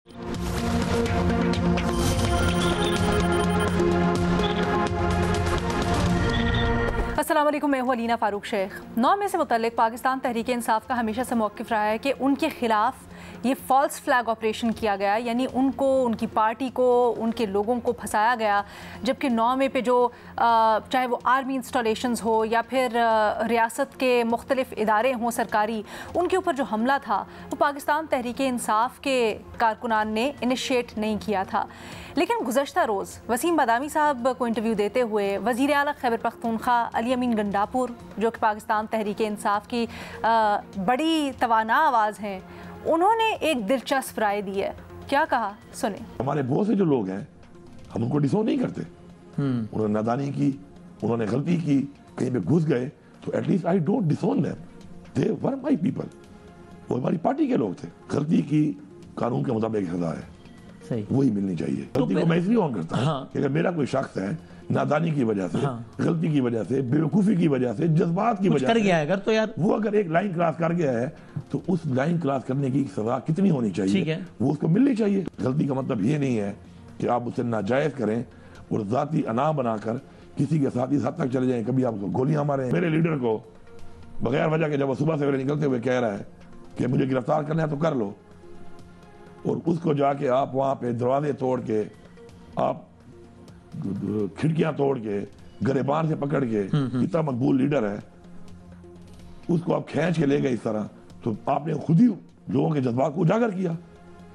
अस्सलाम वालेकुम, मैं हूं अलीना फ़ारूक शेख। 9 मई से मुतल्लिक पाकिस्तान तहरीक इंसाफ का हमेशा से मौक़िफ़ रहा है कि उनके ख़िलाफ़ ये फ़ॉल्स फ्लैग ऑपरेशन किया गया, यानी उनको, उनकी पार्टी को, उनके लोगों को फंसाया गया। जबकि 9 मई पे जो चाहे वो आर्मी इंस्टॉलेशंस हो या फिर रियासत के मुख्तलिफ इदारे हों सरकारी, उनके ऊपर जो हमला था वो पाकिस्तान तहरीक इंसाफ के कारकुनान ने इनिशिएट नहीं किया था। लेकिन गुज़श्ता रोज़ वसीम बादामी साहब को इंटरव्यू देते हुए वज़ीर आला खैबर पख्तूनख्वा अली अमीन गंडापुर, जो कि पाकिस्तान तहरीक इंसाफ की बड़ी तवाना आवाज़ हैं, उन्होंने एक दिलचस्प राय दी है। क्या कहा, सुने। हमारे बहुत से जो लोग हैं, हम उनको डिसोन नहीं करते। उन्होंने नादानी की, उन्होंने गलती की, कहीं पे घुस गए, तो at least I don't डिसोन them, they were my people. वो हमारी पार्टी के लोग थे। गलती की, कानून के मुताबिक सजा है, वही मिलनी चाहिए। गलती को मैं इसलिए ऑन करता हूँ कि अगर मेरा कोई शख्स है नादानी की वजह से, गलती की वजह से, बेवकूफ़ी की वजह से, जज्बात की वजह से गया है, अगर तो यार वो अगर एक लाइन क्रॉस कर गया है तो उस लाइन क्रॉस करने की सजा कितनी होनी चाहिए, वो उसको मिलनी चाहिए। गलती का मतलब ये नहीं है कि आप उसे नाजायज करें और जाती अना बनाकर किसी के साथ इस हद तक चले जाएं, कभी आपको गोलियां मारें। मेरे लीडर को बगैर वजह के जब वो सुबह सवेरे निकलते हुए कह रहा है कि मुझे गिरफ्तार करना है तो कर लो, और उसको जाके आप वहां पे दरवाजे तोड़ के, आप खिड़कियां तोड़ के, गरेबान से पकड़ के, इतना मकबूल लीडर है, उसको आप खींच के ले गए इस तरह, तो आपने खुद ही लोगों के जज्बात को उजागर किया।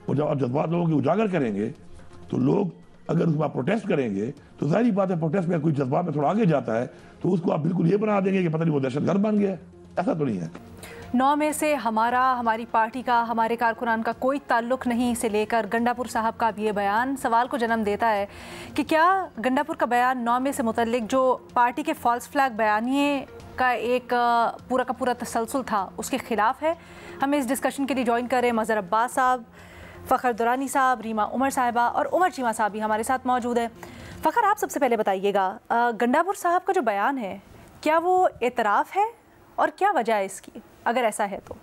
और जब आप जज्बात लोगों के उजागर करेंगे तो लोग अगर उसमें आप प्रोटेस्ट करेंगे तो जाहिर बात है, प्रोटेस्ट में कोई जज्बात में थोड़ा आगे जाता है तो उसको आप बिल्कुल ये बना देंगे कि पता नहीं वो दहशतगर्द बन गया। ऐसा तो नहीं है। 9 मई से हमारी पार्टी का, हमारे कारकुनान का कोई ताल्लुक़ नहीं से लेकर गंडापुर साहब का ये बयान सवाल को जन्म देता है कि क्या गंडापुर का बयान 9 मई से मुतल्लिक जो पार्टी के फॉल्स फ्लैग बयानिए का एक पूरा का पूरा तसलसल था, उसके ख़िलाफ़ है। हमें इस डिस्कशन के लिए ज्वाइन करें मज़हर अब्बास साहब, फ़खर दुरानी साहब, रीमा उमर साहिबा और उमर चीमा साहब भी हमारे साथ मौजूद है। फ़खर, आप सबसे पहले बताइएगा, गंडापुर साहब का जो बयान है, क्या वो एतराफ़ है और क्या वजह है इसकी, अगर ऐसा है तो?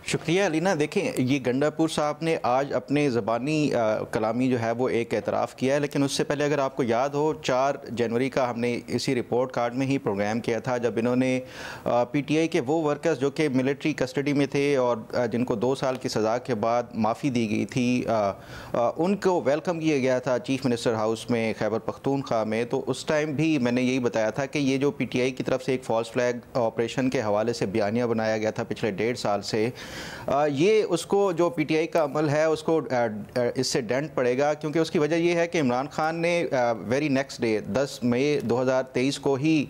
शुक्रिया अलीना। देखें, ये गंडापुर साहब ने आज अपने ज़बानी कलामी जो है वो एक एतराफ़ किया है, लेकिन उससे पहले अगर आपको याद हो 4 जनवरी का हमने इसी रिपोर्ट कार्ड में ही प्रोग्राम किया था, जब इन्होंने पीटीआई के वो वर्कर्स जो कि मिलिट्री कस्टडी में थे और जिनको 2 साल की सज़ा के बाद माफ़ी दी गई थी, उनको वेलकम किया गया था चीफ़ मिनिस्टर हाउस में खैबर पख्तूनख्वा में। तो उस टाइम भी मैंने यही बताया था कि ये जो पीटीआई की तरफ से एक फ़ॉल्स फ्लैग ऑपरेशन के हवाले से बयानिया बनाया गया था पिछले 1.5 साल से, ये उसको जो पीटीआई का अमल है उसको इससे डेंट पड़ेगा, क्योंकि उसकी वजह ये है कि इमरान खान ने वेरी नेक्स्ट डे 10 मई 2023 को ही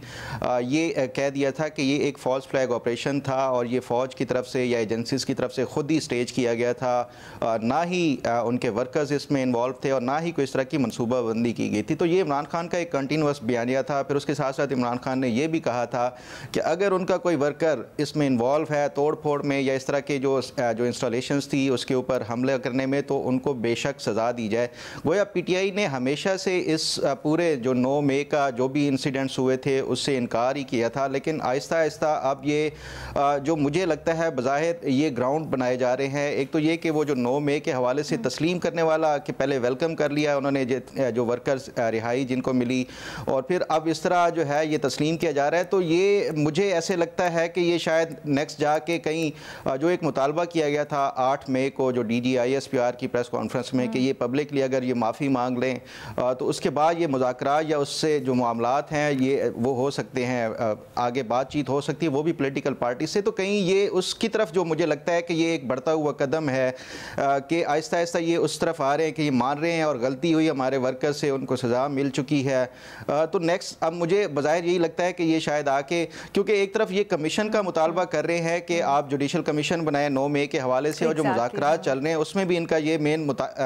ये कह दिया था कि ये एक फ़ॉल्स फ्लैग ऑपरेशन था और ये फ़ौज की तरफ से या एजेंसीज़ की तरफ से ख़ुद ही स्टेज किया गया था, ना ही उनके वर्कर्स इसमें इन्वॉल्व थे और ना ही कोई इस तरह की मनसूबाबंदी की गई थी। तो ये इमरान खान का एक कंटिन्यूस बयानिया था। फिर उसके साथ साथ इमरान खान ने यह भी कहा था कि अगर उनका कोई वर्कर इसमें इन्वॉल्व है तोड़ फोड़ में या इस तरह के जो इंस्टॉलेशंस थी उसके ऊपर हमला करने में, तो उनको बेशक सज़ा दी जाए। गोया पीटीआई ने हमेशा से इस पूरे जो 9 मई का जो भी इंसिडेंट्स हुए थे उससे इनकार ही किया था, लेकिन आहिस्ता आहिस्ता अब ये जो मुझे लगता है बज़ाहिर ये ग्राउंड बनाए जा रहे हैं। एक तो ये कि वो जो 9 मई के हवाले से तस्लीम करने वाला कि पहले वेलकम कर लिया उन्होंने जो वर्कर्स रिहाई जिनको मिली, और फिर अब इस तरह जो है ये तस्लीम किया जा रहा है। तो ये मुझे ऐसे लगता है कि ये शायद नेक्स्ट जाके कहीं जो एक मुतालबा किया गया था 8 मई को जो DGISPR की प्रेस कॉन्फ्रेंस में कि ये पब्लिकली अगर ये माफ़ी मांग लें तो उसके बाद ये मुज़ाकरात या उससे जो मामलात हैं ये वो हो सकते हैं, आगे बातचीत हो सकती है वो भी पॉलिटिकल पार्टी से। तो कहीं ये उसकी तरफ जो मुझे लगता है कि ये एक बढ़ता हुआ कदम है कि आहिस्ता आहिस्ता ये उस तरफ आ रहे हैं कि ये मान रहे हैं और गलती हुई हमारे वर्कर से, उनको सज़ा मिल चुकी है। तो नेक्स्ट अब मुझे बज़ाहिर यही लगता है कि ये शायद आके, क्योंकि एक तरफ ये कमीशन का मुतालबा कर रहे हैं कि आप जुडिशल कमीशन बनाए 9 मई के हवाले से और जो मुज़ाकरात चल रहे हैं उसमें भी इनका ये मेन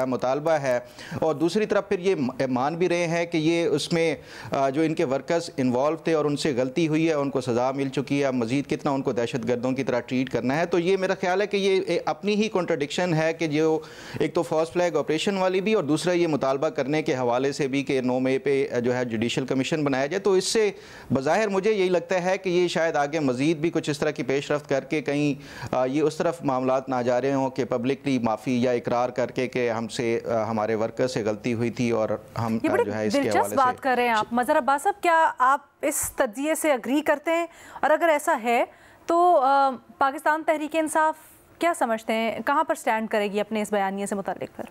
मुतालबा है, और दूसरी तरफ फिर ये मान भी रहे हैं कि ये उसमें जो इनके वर्कर्स इन्वॉल्व थे और उनसे गलती हुई है, उनको सज़ा मिल चुकी है, अब मज़ीद कितना उनको दहशतगर्दों की तरह ट्रीट करना है। तो ये मेरा ख्याल है कि ये अपनी ही कॉन्ट्रडिक्शन है कि जो एक तो फॉल्स फ्लैग ऑपरेशन वाली भी और दूसरा ये मुतालबा करने के हवाले से भी कि 9 मई पे जो है जुडिशल कमीशन बनाया जाए। तो इससे बज़ाहिर मुझे यही लगता है कि ये शायद आगे मज़ीद भी कुछ इस तरह की पेशरफ्त करके कहीं ये उस उस तरफ मामलात ना जा रहे हों कि पब्लिकली माफ़ी या इकरार करके कि हमसे हमारे वर्कर से गलती हुई थी और हम जो है इसके हवाले से बात कर रहे हैं आप मज़हर अब्बास साहब, क्या आप इस तज्जिए से अग्री करते हैं? और अगर ऐसा है तो पाकिस्तान तहरीक इंसाफ क्या समझते हैं, कहाँ पर स्टैंड करेगी अपने इस बयानिए से मुताल्लिक? फिर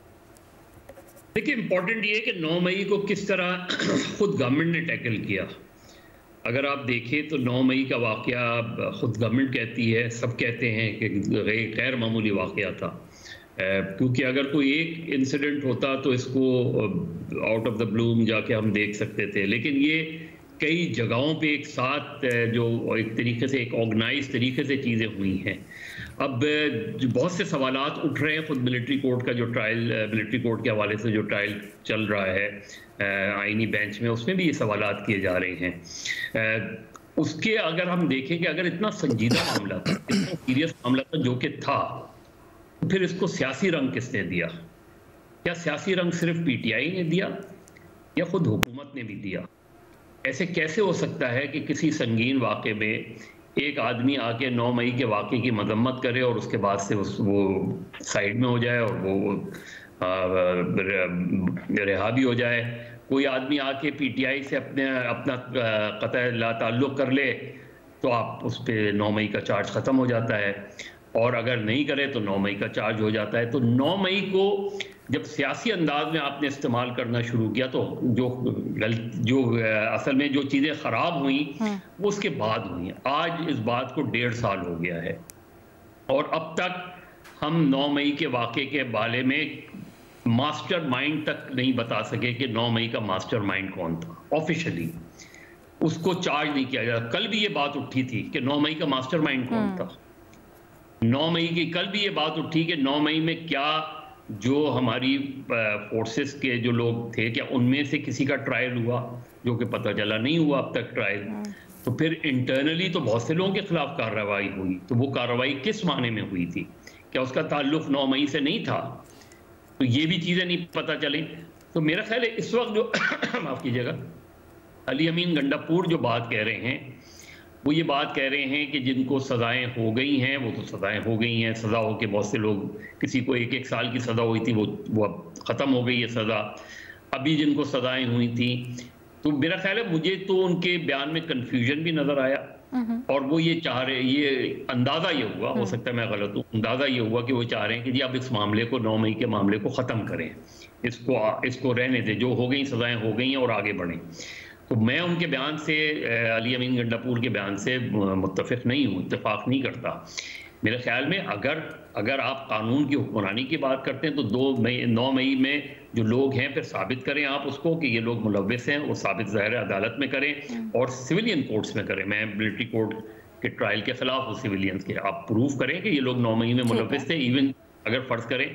देखिए, इम्पोर्टेंट ये है कि 9 मई को किस तरह खुद गवर्नमेंट ने टैकल किया। अगर आप देखें तो 9 मई का वाक़या खुद गवर्नमेंट कहती है, सब कहते हैं कि गैर मामूली वाक़या था, क्योंकि अगर कोई एक इंसिडेंट होता तो इसको आउट ऑफ द ब्लूम जाके हम देख सकते थे, लेकिन ये कई जगहों पे एक साथ जो एक तरीके से एक ऑर्गेनाइज तरीके से चीज़ें हुई हैं। अब बहुत से सवालात उठ रहे हैं खुद मिलिट्री कोर्ट का जो ट्रायल, मिलिट्री कोर्ट के हवाले से जो ट्रायल चल रहा है आईनी बेंच में, उसमें भी ये सवालात किए जा रहे हैं। उसके अगर हम देखें कि अगर इतना संजीदा मामला था, इतना सीरियस मामला था जो कि था, तो फिर इसको सियासी रंग किसने दिया? क्या सियासी रंग सिर्फ पीटीआई ने दिया या खुद हुकूमत ने भी दिया? ऐसे कैसे हो सकता है कि किसी संगीन वाक़े में एक आदमी आके 9 मई के वाक़े की मजम्मत करे और उसके बाद से वो साइड में हो जाए और वो रिहा भी हो जाए? कोई आदमी आके पीटीआई से अपना कतई ला ताल्लुक़ कर ले तो आप उस पर 9 मई का चार्ज ख़त्म हो जाता है, और अगर नहीं करे तो 9 मई का चार्ज हो जाता है। तो 9 मई को जब सियासी अंदाज में आपने इस्तेमाल करना शुरू किया तो जो असल में जो चीज़ें ख़राब हुई वो उसके बाद हुई। आज इस बात को 1.5 साल हो गया है और अब तक हम 9 मई के वाक़े के बारे में मास्टर माइंड तक नहीं बता सके कि 9 मई का मास्टर माइंड कौन था। ऑफिशियली उसको चार्ज नहीं किया जाता। कल भी ये बात उठी थी कि 9 मई का मास्टर माइंड कौन था। 9 मई की कल भी ये बात उठी कि 9 मई में क्या जो हमारी फोर्सेस के जो लोग थे, क्या उनमें से किसी का ट्रायल हुआ? जो कि पता चला नहीं हुआ अब तक ट्रायल। तो फिर इंटरनली तो बहुत से लोगों के खिलाफ कार्रवाई हुई, तो वो कार्रवाई किस माने में हुई थी? क्या उसका ताल्लुक 9 मई से नहीं था? तो ये भी चीज़ें नहीं पता चली। तो मेरा ख्याल है इस वक्त जो माफ़ कीजिएगा, अली अमीन गंडापुर जो बात कह रहे हैं वो ये बात कह रहे हैं कि जिनको सज़ाएं हो गई हैं वो तो सज़ाएं हो गई हैं। सज़ा हो के बहुत से लोग, किसी को 1-1 साल की सज़ा हुई थी वो अब ख़त्म हो गई है सज़ा। अभी जिनको सज़ाएं हुई थी, तो मेरा ख्याल है मुझे तो उनके बयान में कन्फ्यूजन भी नज़र आया और वो ये चाह रहे, ये अंदाज़ा ये हुआ, हो सकता है मैं गलत हूँ, अंदाज़ा ये हुआ कि वो चाह रहे हैं कि जी अब इस मामले को 9 मई के मामले को ख़त्म करें, इसको रहने दें, जो हो गई सज़ाएँ हो गई हैं और आगे बढ़ें। तो मैं उनके बयान से, अली अमीन गंडापुर के बयान से मुत्तफ़िक़ नहीं हूँ, इत्तेफाक नहीं करता। मेरे ख्याल में अगर आप कानून की हुक्मरानी की बात करते हैं तो 9 मई में जो लोग हैं फिर साबित करें आप उसको कि ये लोग मुलव्विस हैं, और साबित ज़ाहिर अदालत में करें और सिविलियन कोर्ट्स में करें। मैं मिलिट्री कोर्ट के ट्रायल के खिलाफ हूँ, सिविलियंस के। आप प्रूव करें कि ये लोग 9 मई में मुलव्विस थे, इवन अगर फ़र्ज़ करें।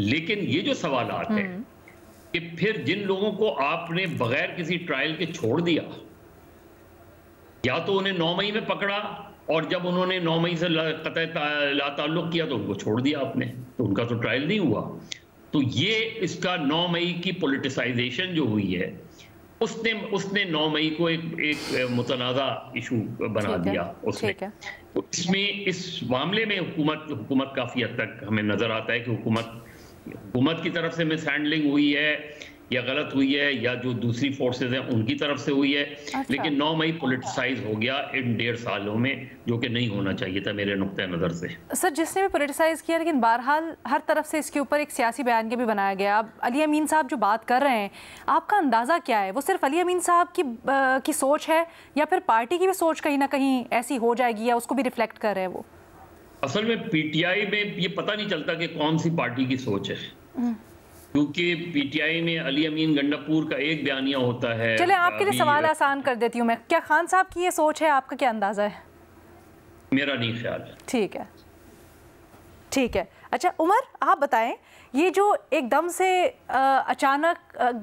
लेकिन ये जो सवालात हैं कि फिर जिन लोगों को आपने बगैर किसी ट्रायल के छोड़ दिया, या तो उन्हें 9 मई में पकड़ा और जब उन्होंने 9 मई से कतई ला ताल्लुक़ किया तो उनको छोड़ दिया आपने, तो उनका तो ट्रायल नहीं हुआ। तो ये इसका 9 मई की पॉलिटिसाइजेशन जो हुई है, उसने 9 मई को एक मुतनाज़ा इशू बना दिया उसने। तो इसमें इस मामले में हुकूमत काफ़ी हद तक हमें नज़र आता है कि हुकूमत की तरफ से मिस हैंडलिंग हुई है या गलत हुई है, या जो दूसरी फोर्सेस हैं उनकी तरफ से हुई है। लेकिन 9 मई पॉलिटिसाइज हो गया इन 1.5 सालों में, जो कि नहीं होना चाहिए था मेरे नुक्ते नज़र से। सर, जिसने भी पॉलिटिसाइज किया, लेकिन बहरहाल हर तरफ से इसके ऊपर एक सियासी बयान भी बनाया गया। अब अली अमीन साहब जो बात कर रहे हैं, आपका अंदाज़ा क्या है? वो सिर्फ अली अमीन साहब की सोच है या फिर पार्टी की भी सोच कहीं ना कहीं ऐसी हो जाएगी, या उसको भी रिफ्लेक्ट कर रहे हैं वो? असल में पीटीआई में ये पता नहीं चलता कि कौन सी पार्टी की सोच है, क्योंकि पीटीआई में अली अमीन गंडापुर का एक बयानिया होता है। चले आपके लिए सवाल आसान कर देती हूँ मैं, क्या खान साहब की ये सोच है? आपका क्या अंदाजा है? मेरा नहीं ख्याल। ठीक है। अच्छा उमर, आप बताएं, ये जो एकदम से अचानक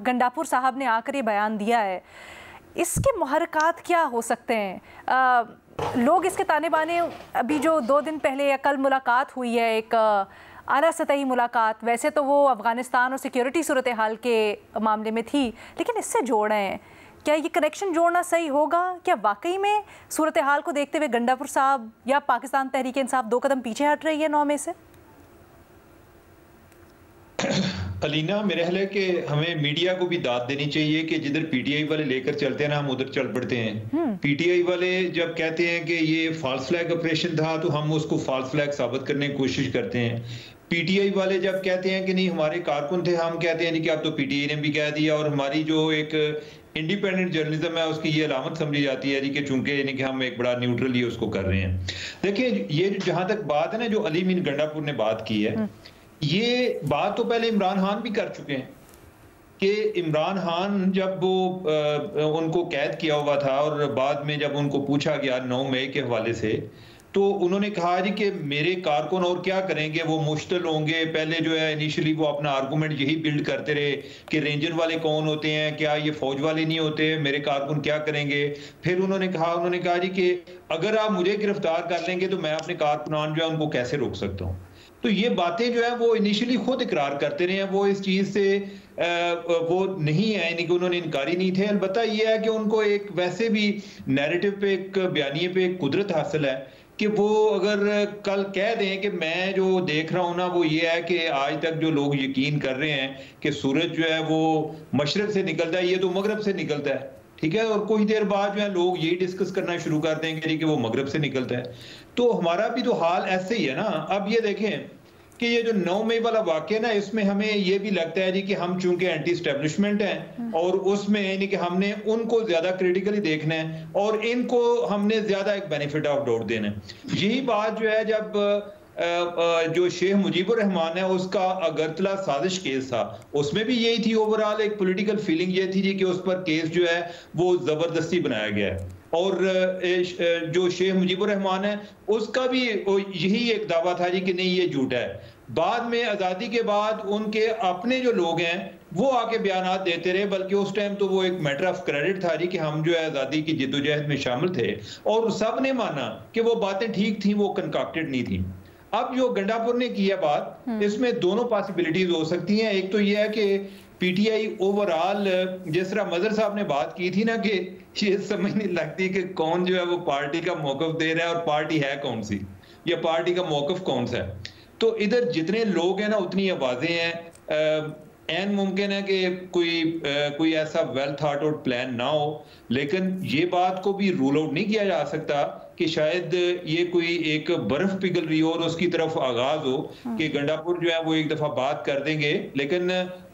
गंडापुर साहब ने आकर ये बयान दिया है, इसके मुहर्रिकात क्या हो सकते हैं? लोग इसके ताने बाने, अभी जो 2 दिन पहले या कल मुलाकात हुई है, एक आला सतही मुलाकात, वैसे तो वो अफ़गानिस्तान और सिक्योरिटी सूरत हाल के मामले में थी, लेकिन इससे जोड़ रहे हैं। क्या ये कनेक्शन जोड़ना सही होगा? क्या वाकई में सूरत हाल को देखते हुए गंडापुर साहब या पाकिस्तान तहरीक इंसाफ 2 कदम पीछे हट रही है 9 में से? अलीना, मेरे ख्याल है कि हमें मीडिया को भी दाद देनी चाहिए कि जिधर पीटीआई वाले लेकर चलते हैं ना, हम उधर चल पड़ते हैं। पीटीआई वाले जब कहते हैं कि ये फॉल्स फ्लैग ऑपरेशन था तो हम उसको फॉल्स फ्लैग साबित करने की कोशिश करते हैं। पीटीआई वाले जब कहते हैं कि नहीं हमारे कारकुन थे, हम कहते हैं नहीं कि अब तो पीटीआई ने भी कह दिया। और हमारी जो एक इंडिपेंडेंट जर्नलिज्म है उसकी ये अलामत समझी जाती है कि चूंकि यानी कि हम एक बड़ा न्यूट्रल ये उसको कर रहे हैं। देखिए, ये जहां तक बात है ना जो अली मीन गंडापुर ने बात की है, ये बात तो पहले इमरान खान भी कर चुके हैं कि इमरान खान जब वो उनको कैद किया हुआ था और बाद में जब उनको पूछा गया 9 मई के हवाले से, तो उन्होंने कहा जी कि मेरे कारकुन और क्या करेंगे, वो मुश्तल होंगे। पहले जो है इनिशियली वो अपना आर्गूमेंट यही बिल्ड करते रहे कि रेंजर वाले कौन होते हैं, क्या ये फौज वाले नहीं होते, मेरे कारकुन क्या करेंगे। फिर उन्होंने कहा जी कि अगर आप मुझे गिरफ्तार कर लेंगे तो मैं अपने कारकुनान जो है उनको कैसे रोक सकता हूँ। तो ये बातें जो है वो इनिशियली खुद इकरार करते रहे हैं, वो इस चीज से वो नहीं है, यानी कि उन्होंने इनकारी नहीं थे। अलबत्ता ये है कि उनको एक वैसे भी नैरेटिव पे, एक बयानिए पे एक कुदरत हासिल है कि वो अगर कल कह दें कि मैं जो देख रहा हूं ना वो ये है कि आज तक जो लोग यकीन कर रहे हैं कि सूरज जो है वो मशरक से निकलता है, ये तो मगरब से निकलता है, ठीक है। और कुछ देर बाद जो है लोग यही डिस्कस करना शुरू कर देंगे कि वो मगरब से निकलता है। तो हमारा भी तो हाल ऐसे ही है ना। अब ये देखें कि ये जो 9 मई वाला वाक़या ना, इसमें हमें ये भी लगता है जी कि हम चूंकि एंटी एस्टेब्लिशमेंट हैं और उसमें यानी कि हमने उनको ज्यादा क्रिटिकली देखना है और इनको हमने ज्यादा एक बेनिफिट ऑफ डाउट देना है। यही बात जो है जब जो शेख मुजीबुर रहमान है उसका अगरतला साजिश केस था, उसमें भी यही थी। ओवरऑल एक पॉलिटिकल फीलिंग ये थी जी कि उस पर केस जो है वो जबरदस्ती बनाया गया है। और जो शेख मुजीबुर रहमान है उसका भी यही एक दावा था जी कि नहीं ये झूठ है। बाद में आज़ादी के बाद उनके अपने जो लोग हैं वो आके बयानात देते रहे, बल्कि उस टाइम तो वो एक मैटर ऑफ क्रेडिट था जी कि हम जो है आज़ादी की जिद्दोजहद में शामिल थे और सब ने माना कि वो बातें ठीक थी, वो कंकाक्टेड नहीं थी। अब जो गंडापुर ने किया बात, इसमें दोनों पॉसिबिलिटीज हो सकती हैं। एक तो ये है कि पीटीआई ओवरऑल, जिस तरह मजहर साहब ने बात की थी ना कि ये समझ नहीं लगती कि कौन जो है वो पार्टी का मौकफ दे रहा है और पार्टी है कौन सी, या पार्टी का मौकफ कौन सा है। तो इधर जितने लोग हैं ना उतनी आवाजें हैं। एन मुमकिन है कि कोई ऐसा वेल थॉट आउट प्लान ना हो, लेकिन ये बात को भी रूल आउट नहीं किया जा सकता कि शायद ये कोई एक बर्फ पिघल रही हो और उसकी तरफ आगाज हो कि गंडापुर जो है वो एक दफा बात कर देंगे। लेकिन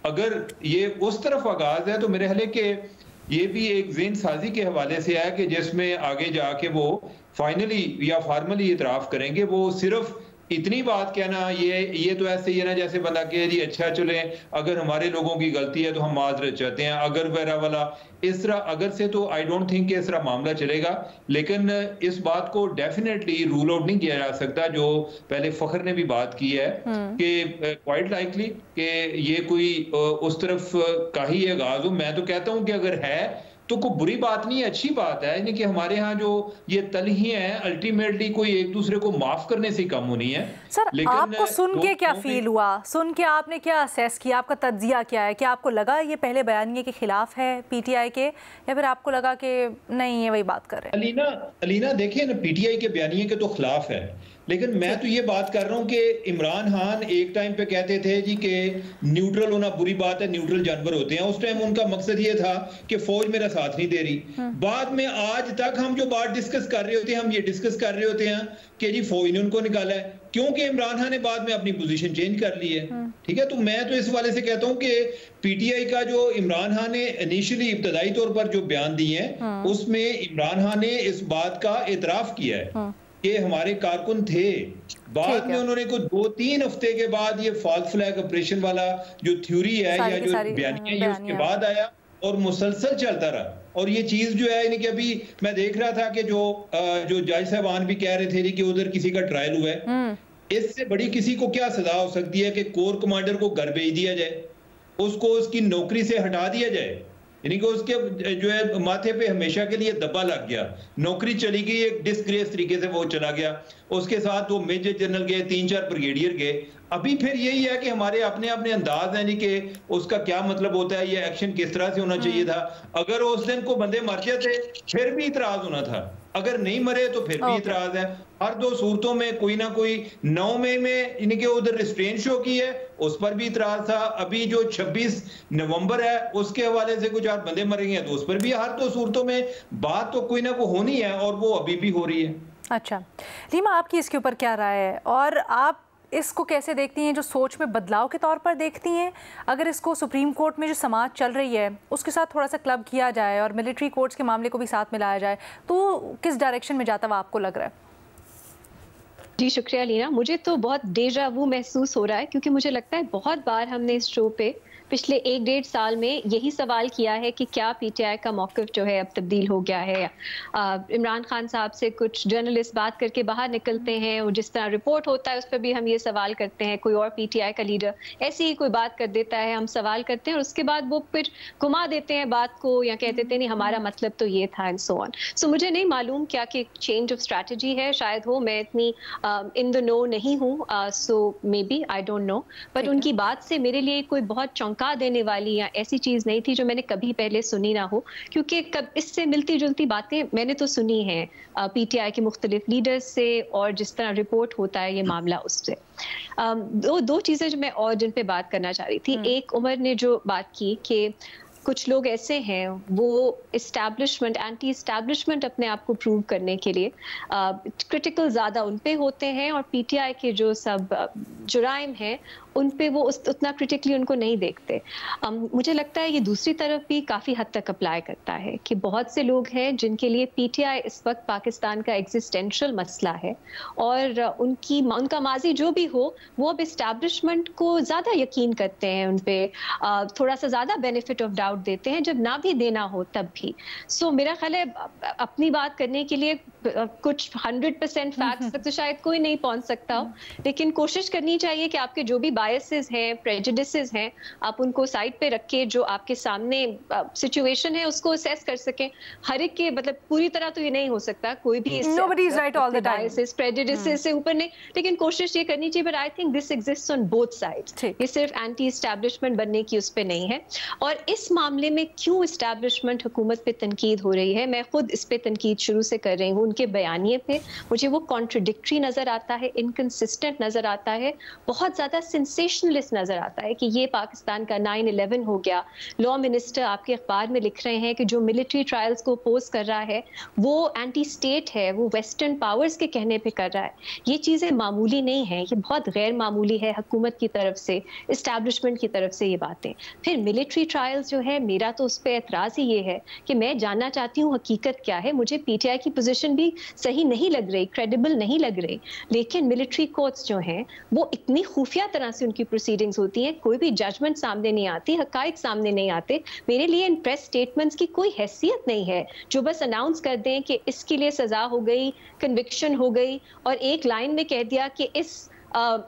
अगर ये उस तरफ आगाज है तो मेरे ख्याल है कि ये भी एक ज़हन साजी के हवाले से है कि जिसमें आगे जाके वो फाइनली या फॉर्मली इतराफ करेंगे। वो सिर्फ इतनी बात कहना, ये तो ऐसे ही है ना जैसे बंदा कहे जी अच्छा चले अगर हमारे लोगों की गलती है तो हम माजरत चाहते हैं, अगर वगैरह वाला इस तरह अगर से तो आई डोंट थिंक कि इस तरह मामला चलेगा। लेकिन इस बात को डेफिनेटली रूल आउट नहीं किया जा सकता, जो पहले फखर ने भी बात की है कि क्वाइट लाइकली कि ये कोई उस तरफ का ही आगाज हो। मैं तो कहता हूं कि अगर है तो कोई बुरी बात नहीं है, अच्छी बात है। यानी कि हमारे यहाँ जो ये तलही है अल्टीमेटली कोई एक दूसरे को माफ करने से कम होनी है। सर, आपको सुन के क्या फील हुआ? सुन के आपने क्या असेस किया? आपका तज्जिया क्या है? क्या आपको लगा ये पहले बयानिए के खिलाफ है पीटीआई के, या फिर आपको लगा कि नहीं ये वही बात कर रहे हैं? अलीना देखिए ना, पीटीआई के बयानिए के तो खिलाफ है, लेकिन मैं तो ये बात कर रहा हूं कि इमरान खान एक टाइम पे कहते थे जी कि न्यूट्रल होना बुरी बात है, न्यूट्रल जानवर होते हैं। उस टाइम उनका मकसद ये था कि फौज मेरा साथ नहीं दे रही। बाद में आज तक हम जो बात डिस्कस कर रहे होते हैं, हम ये डिस्कस कर रहे होते हैं कि जी फौज ने उनको निकाला है, क्योंकि इमरान खान ने बाद में अपनी पोजीशन चेंज कर ली है। ठीक है, तो मैं तो इस वाले से कहता हूं कि पीटीआई का जो इमरान खान ने इनिशियली इब्तदाई तौर पर जो बयान दिए हैं उसमें इमरान खान ने इस बात का एतराफ किया है कि हमारे कारकुन थे। बाद में उन्होंने को 2-3 हफ्ते के बाद ये फॉल्स फ्लैग ऑपरेशन वाला जो थ्योरी है या जो बयानिया है उसके बाद आया और मुसलसल चलता रहा। और ये चीज जो है कि अभी मैं देख रहा था कि जो जज साहबान भी कह रहे थे कि उधर किसी का ट्रायल हुआ है, इससे बड़ी किसी को क्या सजा हो सकती है कि कोर कमांडर को घर भेज दिया जाए, उसको उसकी नौकरी से हटा दिया जाए। यानी कि उसके जो है माथे पे हमेशा के लिए दब्बा लग गया, नौकरी चली गई, एक डिसग्रेस तरीके से वो चला गया। उसके साथ वो मेजर जनरल गए, 3-4 ब्रिगेडियर गए। अभी फिर यही है कि हमारे अपने अपने अंदाज है, नहीं कि उसका क्या मतलब होता है, ये एक्शन किस तरह से होना चाहिए था। अगर उस दिन को बंदे मर जाते फिर भी इतराज होना था, अगर नहीं मरे तो फिर भी इतराज है। हर दो सूरतों में कोई ना कोई 9 मई में इनके उधर रिस्ट्रेन शो की है, उस पर भी इतराज था। अभी जो 26 नवंबर है उसके हवाले से कुछ और बंदे मरेंगे हैं तो उस पर भी हर दो सूरतों में बात तो कोई ना कोई होनी है, और वो अभी भी हो रही है। अच्छा रीमा, आपकी इसके ऊपर क्या राय है और आप इसको कैसे देखती हैं, जो सोच में बदलाव के तौर पर देखती हैं? अगर इसको सुप्रीम कोर्ट में जो समाज चल रही है उसके साथ थोड़ा सा क्लब किया जाए और मिलिट्री कोर्ट्स के मामले को भी साथ मिलाया जाए तो किस डायरेक्शन में जाता हुआ आपको लग रहा है? जी शुक्रिया लीना, मुझे तो बहुत डेजा वू महसूस हो रहा है, क्योंकि मुझे लगता है बहुत बार हमने इस शो पे पिछले 1-1.5 साल में यही सवाल किया है कि क्या पीटीआई का मौक़िफ़ जो है अब तब्दील हो गया है। इमरान खान साहब से कुछ जर्नलिस्ट बात करके बाहर निकलते हैं और जिस तरह रिपोर्ट होता है उस पर भी हम ये सवाल करते हैं, कोई और पीटीआई का लीडर ऐसे ही कोई बात कर देता है, हम सवाल करते हैं और उसके बाद वो फिर घुमा देते हैं बात को या कह देते हैं नहीं हमारा मतलब तो ये था, एंड सो ऑन। सो मुझे नहीं मालूम क्या कि चेंज ऑफ स्ट्रैटेजी है, शायद हो, मैं इतनी इन द नो नहीं हूँ, so may be I don't know, but उनकी बात से मेरे लिए कोई बहुत चौंका देने वाली या ऐसी चीज नहीं थी जो मैंने कभी पहले सुनी ना हो, क्योंकि इससे मिलती जुलती बातें मैंने तो सुनी हैं पीटीआई के मुख्तलिफ लीडर्स से और जिस तरह रिपोर्ट होता है ये मामला उससे। दो चीजें जो मैं और जिन पे बात करना चाह रही थी, एक उमर ने जो बात की कि कुछ लोग ऐसे हैं वो इस्टेब्लिशमेंट, एंटी इस्टेब्लिशमेंट अपने आप को प्रूव करने के लिए क्रिटिकल ज़्यादा उन पे होते हैं और पीटीआई के जो सब जुराइम हैं उन पे वो उतना क्रिटिकली उनको नहीं देखते। मुझे लगता है ये दूसरी तरफ भी काफ़ी हद तक अप्लाई करता है कि बहुत से लोग हैं जिनके लिए पीटीआई इस वक्त पाकिस्तान का एग्जिस्टेंशियल मसला है और उनका माजी जो भी हो वो अब इस्टेब्लिशमेंट को ज़्यादा यकीन करते हैं, उन पर थोड़ा सा ज़्यादा बेनिफिट ऑफ डाउट देते हैं जब ना भी देना हो तब भी। सो मेरा ख्याल है अपनी बात करने के लिए कुछ 100% फैक्ट्स तक तो शायद कोई नहीं पहुंच सकता हो, लेकिन कोशिश करनी चाहिए कि आपके जो भी बायसेस हैं, प्रेजुडिसेस हैं, आप उनको साइड पे रख के जो आपके सामने सिचुएशन है उसको असेस कर सकें। हर एक के मतलब पूरी तरह तो ये नहीं हो सकता, कोई भी बायसेस प्रेजुडिसेस से ऊपर नहीं, लेकिन कोशिश ये करनी चाहिए। But I think this exists on both sides, ये सिर्फ एंटी एस्टैब्लिशमेंट बनने की उस पे नहीं है। और इस मामले में क्यों एस्टैब्लिशमेंट हुकूमत पे तनकीद हो रही है, मैं खुद इस पे तनकीद शुरू से कर रही हूँ। उनके बयानिए पे मुझे वो कॉन्ट्रडिक्टरी नजर आता है, इनकंसिस्टेंट नजर आता है, बहुत ज्यादा सेंसेशनलिस्ट नजर आता है कि ये पाकिस्तान का 9/11 हो गया। लॉ मिनिस्टर आपके अखबार में लिख रहे हैं कि जो मिलिट्री ट्रायल्स को अपोज कर रहा है वो एंटी स्टेट है, वो वेस्टर्न पावर्स के कहने पे कर रहा है। ये चीजें मामूली नहीं है, ये बहुत गैर मामूली है हुकूमत की तरफ से, इस्टेब्लिशमेंट की तरफ से ये बातें। फिर मिलिट्री ट्रायल्स जो है, मेरा तो उस पर एतराज ही ये है कि मैं जानना चाहती हूँ हकीकत क्या है। मुझे पीटीआई की पोजीशन भी सही नहीं लग रही, क्रेडिबल नहीं लग रही, लेकिन मिलिट्री कोर्ट्स जो हैं वो इतनी खुफिया तरह से उनकी प्रोसीडिंग्स होती हैं, कोई भी जजमेंट सामने नहीं आती, हकाइक सामने नहीं आते। मेरे लिए इन प्रेस स्टेटमेंट्स की कोई हैसियत नहीं है जो बस अनाउंस कर दें कि इसके लिए सजा हो गई, कन्विक्शन हो गई और एक लाइन में कह दिया कि इस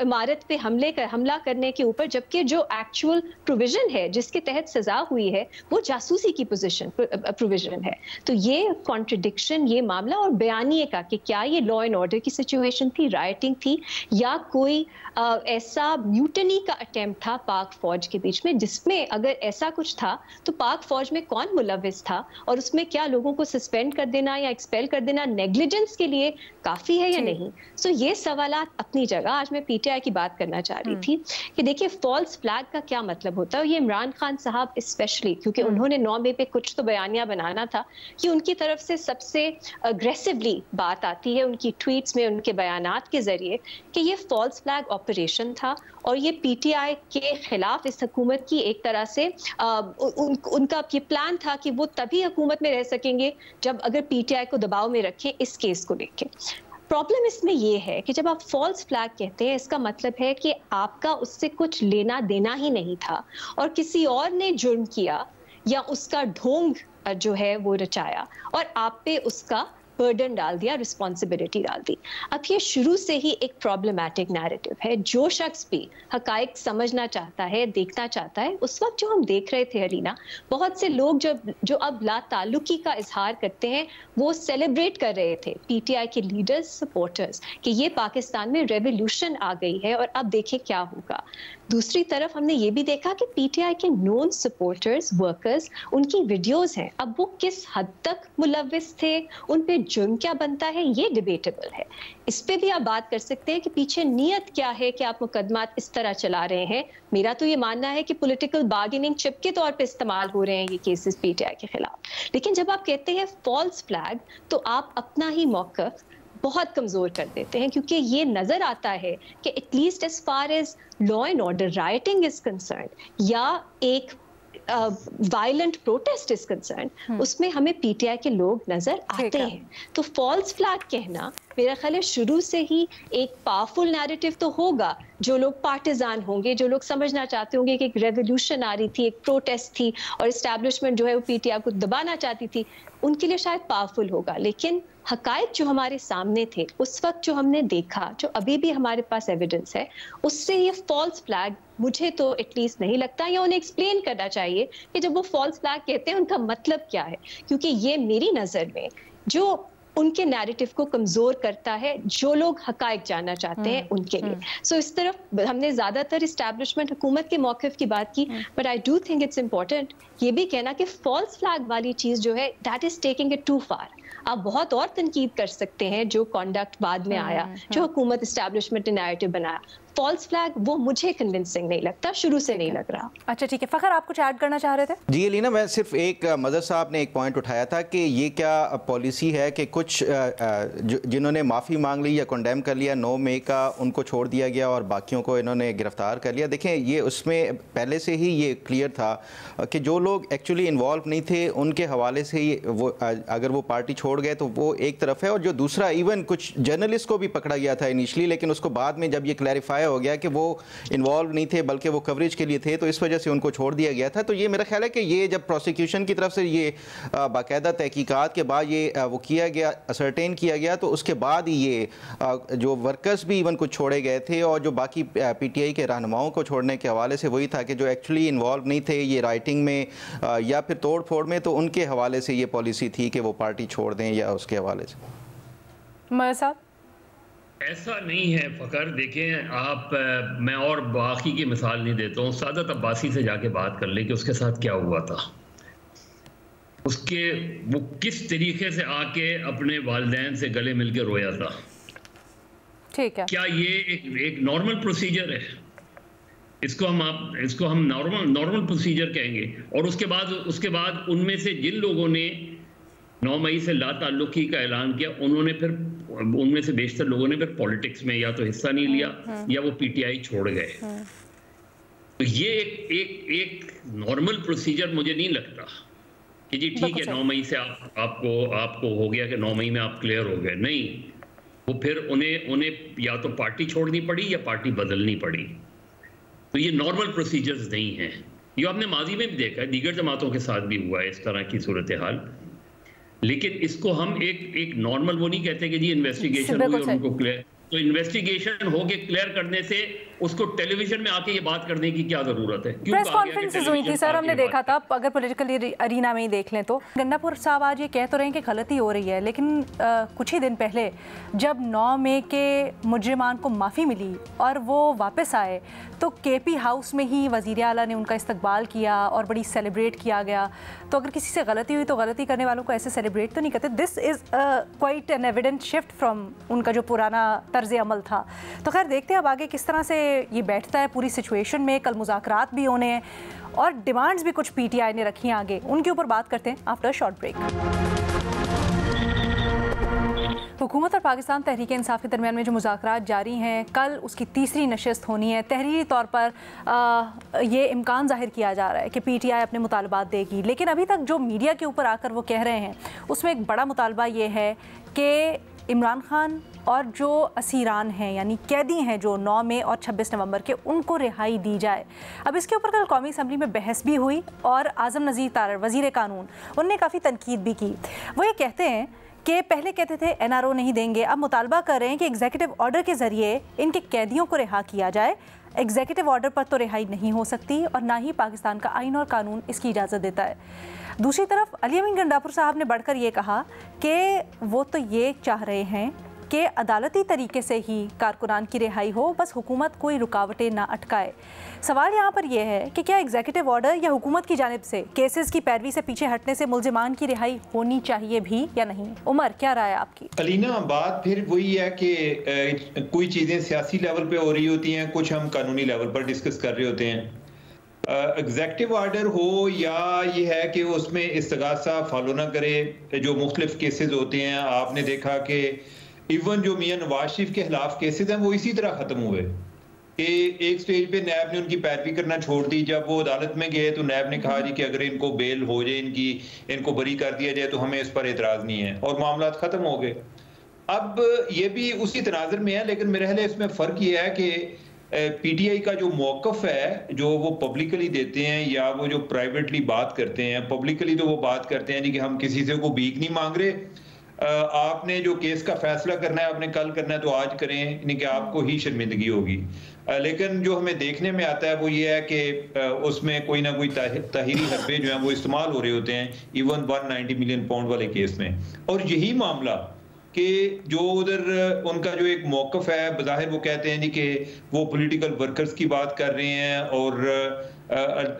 इमारत पे हमला करने के ऊपर, जबकि जो एक्चुअल प्रोविजन है जिसके तहत सजा हुई है वो जासूसी की प्रोविजन है। तो ये कॉन्ट्रडिक्शन, ये मामला और बयानिए का कि क्या ये लॉ एंड ऑर्डर की सिचुएशन थी, राइटिंग थी या कोई ऐसा म्यूटनी का अटेम्प्ट था पाक फौज के बीच में, जिसमें अगर ऐसा कुछ था तो पाक फौज में कौन मुलविस था और उसमें क्या लोगों को सस्पेंड कर देना या एक्सपेल कर देना नेग्लिजेंस के लिए काफी है या नहीं। सो ये सवालात अपनी जगह। आज मैं पीटीआई की बात करना चाह रही थी कि देखिए फॉल्स फ्लैग का क्या मतलब होता है। ये इमरान खान साहब स्पेशली, क्योंकि उन्होंने 9 मई पे कुछ तो बयानिया बनाना था कि उनकी तरफ से सबसे अग्रेसिवली बात आती है उनकी ट्वीट्स में, उनके बयानात के जरिए कि ये फॉल्स फ्लैग ऑपरेशन था और ये पीटीआई के खिलाफ इस हुकूमत की एक तरह से उनका ये प्लान था कि वो तभी हुकूमत में रह सकेंगे जब अगर पीटीआई को दबाव में रखें इस केस को लेके। प्रॉब्लम इसमें यह है कि जब आप फॉल्स फ्लैग कहते हैं इसका मतलब है कि आपका उससे कुछ लेना देना ही नहीं था और किसी और ने जुर्म किया या उसका ढोंग जो है वो रचाया और आप पे उसका बर्डन डाल दिया, रिस्पॉन्सिबिलिटी डाल दी। अब ये शुरू से ही एक प्रॉब्लमैटिक नैरेटिव है। जो शख्स भी हकाइक समझना चाहता है, देखना चाहता है, उस वक्त जो हम देख रहे थे अलीना, बहुत से लोग जो अब ला ताल्लुकी का इजहार करते हैं वो सेलिब्रेट कर रहे थे, पीटीआई के लीडर्स, सपोर्टर्स, कि ये पाकिस्तान में रेवोल्यूशन आ गई है और अब देखें क्या होगा। दूसरी तरफ हमने ये भी देखा कि पीटीआई के नॉन सपोर्टर्स, वर्कर्स, उनकी वीडियोस हैं, अब वो किस हद तक मुलव्विस थे, उन पे जुर्म क्या बनता है, ये डिबेटेबल है। इस पे भी आप बात कर सकते हैं कि पीछे नीयत क्या है कि आप मुकदमात इस तरह चला रहे हैं। मेरा तो ये मानना है कि पॉलिटिकल बार्गेनिंग चिप के तौर पे इस्तेमाल हो रहे हैं ये केसेस पीटीआई के खिलाफ। लेकिन जब आप कहते हैं फॉल्स फ्लैग, तो आप अपना ही मौक़िफ़ बहुत कमजोर कर देते हैं, क्योंकि ये नजर आता है कि at least as far as law and order writing is concern या एक वायलेंट प्रोटेस्ट इज कंसर्न, उसमें हमें पीटीआई के लोग नजर आते हैं। तो फॉल्स फ्लैग कहना मेरा ख्याल है शुरू से ही एक पावरफुल नैरेटिव तो होगा। जो लोग पार्टिजान होंगे, जो लोग समझना चाहते होंगे कि एक रेवोल्यूशन आ रही थी, एक प्रोटेस्ट थी और एस्टैब्लिशमेंट जो है वो पीटीआई को दबाना चाहती थी, उनके लिए शायद पावरफुल होगा। लेकिन हकायक जो हमारे सामने थे उस वक्त, जो हमने देखा, जो अभी भी हमारे पास एविडेंस है, उससे ये फॉल्स फ्लैग मुझे तो एटलीस्ट नहीं लगता, या उन्हें एक्सप्लेन करना चाहिए कि जब वो फॉल्स फ्लैग कहते हैं उनका मतलब क्या है, क्योंकि ये मेरी नज़र में जो उनके नैरेटिव को कमजोर करता है, जो लोग हकायक जानना चाहते हैं उनके लिए। सो इस तरफ हमने ज्यादातर इस्टेब्लिशमेंट हुकूमत के मौक़िफ़ की बात की, but I do think it's important ये भी कहना कि फॉल्स फ्लैग वाली चीज जो है that is taking it too far. आप बहुत और तनकीद कर सकते हैं जो कॉन्डक्ट बाद में आया, जो हुकूमत इस्टेब्लिशमेंट ने नैरेटिव बनाया। फॉल्स फ्लैग वो मुझे कन्विंसिंग नहीं लगता, शुरू से नहीं लग रहा। अच्छा ठीक है, फ़खर आप कुछ ऐड करना चाह रहे थे? जी अलीना, मैं सिर्फ एक मदर साहब ने एक पॉइंट उठाया था कि ये क्या पॉलिसी है कि कुछ जिन्होंने माफ़ी मांग ली या कंडेम कर लिया 9 मई का, उनको छोड़ दिया गया और बाकियों को इन्होंने गिरफ्तार कर लिया। देखें, ये उसमें पहले से ही ये क्लियर था कि जो लोग एक्चुअली इन्वॉल्व नहीं थे उनके हवाले से ही वो अगर वो पार्टी छोड़ गए तो वो एक तरफ है, और जो दूसरा इवन कुछ जर्नलिस्ट को भी पकड़ा गया था इनिशली, लेकिन उसको बाद में जब ये क्लैरिफाई हो गया कि वो इन्वॉल्व नहीं थे बल्कि वो कवरेज के लिए थे, तो इस वजह से उनको छोड़ दिया गया था। तो ये मेरा ख्याल है कि ये जब प्रोसिक्यूशन की तरफ से ये बाकायदा तहकीकात के बाद ये वो किया गया, असर्टेन किया गया, तो उसके बाद ही ये जो वर्कर्स भी इवन कुछ छोड़े गए थे और जो बाकी पीटीआई के रहनुमाओं को छोड़ने के हवाले से वही था कि जो एक्चुअली इन्वॉल्व नहीं थे ये राइटिंग में या फिर तोड़ फोड़ में, तो उनके हवाले से ये पॉलिसी थी कि वो पार्टी छोड़ दें या उसके हवाले से। मगर साहब ऐसा नहीं है फ़खर। देखें आप, मैं और बाकी की मिसाल नहीं देता हूँ, सादत अब्बासी से जाके बात कर ले कि उसके साथ क्या हुआ था, उसके वो किस तरीके से आके अपने वालिदैन से गले मिल के रोया था। ठीक है, क्या ये एक नॉर्मल प्रोसीजर है? इसको हम नॉर्मल प्रोसीजर कहेंगे। और उसके बाद उनमें से जिन लोगों ने 9 मई से ला ताल्लुकी का ऐलान किया, उनमें से बेशतर लोगों ने फिर पॉलिटिक्स में या तो हिस्सा नहीं लिया या वो पीटीआई छोड़ गए। तो ये एक नॉर्मल प्रोसीजर मुझे नहीं लगता कि जी ठीक है 9 मई से आपको हो गया कि 9 मई में आप क्लियर हो गए। नहीं, वो फिर उन्हें या तो पार्टी छोड़नी पड़ी या पार्टी बदलनी पड़ी। तो ये नॉर्मल प्रोसीजर्स नहीं हैं। ये आपने माजी में भी देखा है, दीगर जमातों के साथ भी हुआ है इस तरह की सूरत हाल। लेकिन इसको हम एक नॉर्मल वो नहीं कहते कि जी इन्वेस्टिगेशन हुई और उनको क्लियर, तो इन्वेस्टिगेशन हो के क्लियर करने से उसको टेलीविजन में आके ये बात करने की क्या जरूरत है? प्रेस कॉन्फ्रेंसेस हुई थी सर, हमने देखा था। अगर पॉलिटिकल अरीना में ही देख लें तो गंडापुर साहब आज ये कह तो रहे हैं कि गलती हो रही है, लेकिन कुछ ही दिन पहले जब 9 मई के मुजरिमान को माफ़ी मिली और वो वापस आए तो केपी हाउस में ही वज़ीर आला ने उनका इस्तकबाल किया और बड़ी सेलिब्रेट किया गया। तो अगर किसी से गलती हुई तो गलती करने वालों को ऐसे सेलिब्रेट तो नहीं करते। This is quite an evident shift from उनका जो पुराना तर्ज अमल था। तो खैर देखते हैं अब आगे किस तरह से ये बैठता है पूरी सिचुएशन में। कल मुज़ाकरात भी होने हैं और डिमांड्स भी कुछ पीटीआई ने रखी हैं आगे, उनके ऊपर बात करते हैं आफ्टर शॉर्ट ब्रेक। हुकूमत और पाकिस्तान तहरीक इंसाफ के दरमियान में जो मुज़ाकरात जारी हैं, कल उसकी तीसरी नशिस्त होनी है। तहरीरी तौर पर ये इम्कान ज़ाहिर किया जा रहा है कि पीटीआई अपने मुतालबात देगी, लेकिन अभी तक जो मीडिया के ऊपर आकर वो कह रहे हैं उसमें एक बड़ा मुतालबा ये है कि इमरान खान और जो असीरान हैं यानी कैदी हैं जो 9 मई और 26 नवंबर के, उनको रिहाई दी जाए। अब इसके ऊपर कल कौमी असम्बली में बहस भी हुई और आज़म नज़ीर तारड़ वज़ीर कानून, उनने काफ़ी तनकीद भी की। वो ये कहते हैं कि पहले कहते थे NRO नहीं देंगे, अब मुतालबा कर रहे हैं कि एग्जीक्यूटिव ऑर्डर के ज़रिए इनके कैदियों को रिहा किया जाए। एग्जीक्यूटिव ऑर्डर पर तो रिहाई नहीं हो सकती और ना ही पाकिस्तान का आइन और कानून इसकी इजाज़त देता है। दूसरी तरफ अली अमीन गंडापुर साहब ने बढ़कर ये कहा कि वो तो ये चाह रहे हैं कि अदालती तरीके से ही कारकुनान की रिहाई हो, बस हुकूमत कोई रुकावटें ना अटकाए। सवाल यहाँ पर यह है कि क्या एग्जीक्यूटिव ऑर्डर या हुकूमत की जानिब से केसेस की पैरवी से पीछे हटने से मुलजिमान की रिहाई होनी चाहिए भी या नहीं? उमर, क्या राय है आपकी? अलीना, बात फिर वही है कि कोई चीज़ें सियासी लेवल पे हो रही होती हैं, कुछ हम कानूनी लेवल पर डिस्कस कर रहे होते हैं। एग्जीक्यूटिव ऑर्डर हो या ये है कि उसमें इस्तगासा फॉलो ना करे, जो मुख्तलिफ केसेस होते हैं, आपने देखा कि इवन जो मियां नवाज शरीफ के खिलाफ केसेस हैं वो इसी तरह खत्म हुए कि एक स्टेज पे नैब ने उनकी पैरवी करना छोड़ दी। जब वो अदालत में गए तो नैब ने कहा जी कि अगर इनको बेल हो जाए, इनको बरी कर दिया जाए तो हमें इस पर एतराज नहीं है, और मामला खत्म हो गए। अब ये भी उसी तनाजर में है, लेकिन मेरे ख्याल इसमें फर्क ये है कि पीटीआई का जो मौकफ है, जो वो पब्लिकली देते हैं या वो जो प्राइवेटली बात करते हैं, पब्लिकली तो वो बात करते हैं जी कि हम किसी से को भीख नहीं मांग रहे, आपने जो केस का फैसला करना है आपने कल करना है तो आज करें, यानी कि आपको ही शर्मिंदगी होगी। लेकिन जो हमें देखने में आता है वो ये है कि उसमें कोई ना कोई ताहिरी हरबे जो हैं वो इस्तेमाल हो रहे होते हैं, इवन 190 मिलियन पाउंड वाले केस में। और यही मामला कि जो उधर उनका जो एक मौकफ है, बज़ाहिर वो कहते हैं जी कि वो पॉलिटिकल वर्कर्स की बात कर रहे हैं और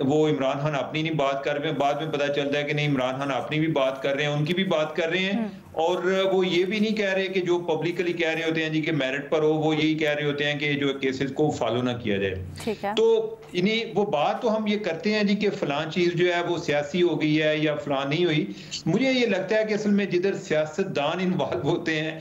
वो इमरान खान अपनी नहीं बात कर रहे हैं, बाद में पता चलता है कि नहीं, इमरान खान अपनी भी बात कर रहे हैं, उनकी भी बात कर रहे हैं। और वो ये भी नहीं कह रहे कि जो पब्लिकली कह रहे होते हैं जी कि मेरिट पर हो, वो यही कह रहे होते हैं कि जो केसेस को फॉलो ना किया जाए। तो इन्हीं वो बात तो हम ये करते हैं जी कि फलां चीज जो है वो सियासी हो गई है या फलां नहीं हुई। मुझे ये लगता है कि असल में जिधर सियासतदान इन्वॉल्व होते हैं